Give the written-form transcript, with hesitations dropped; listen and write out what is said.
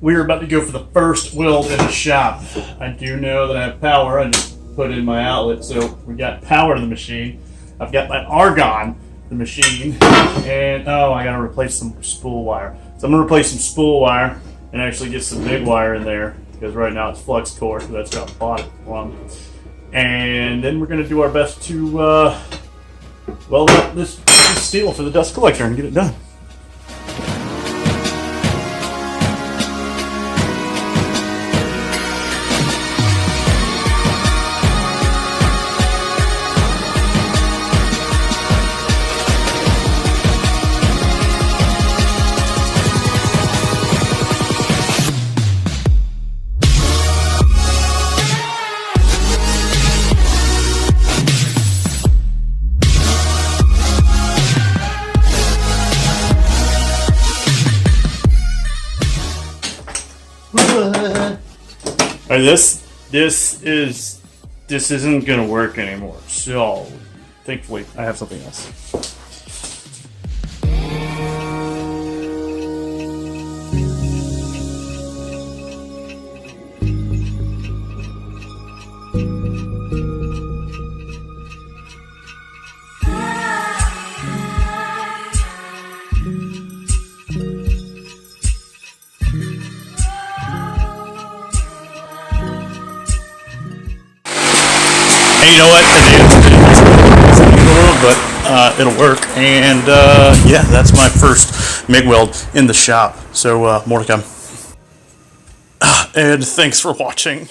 we're about to go for the first weld in the shop. I do know that I have power. I just put in my outlet, so we got power to the machine. I've got my argon, the machine, and oh, I gotta replace some spool wire. So I'm gonna replace some spool wire and actually get some big wire in there because right now it's flux core, so that's how I bought it from. And then we're gonna do our best to weld up this steel for the dust collector and get it done. Alright, this isn't gonna work anymore. So thankfully I have something else. Hey, you know what? It's in the world, but it'll work. And yeah, that's my first MIG weld in the shop. So more to come. And thanks for watching.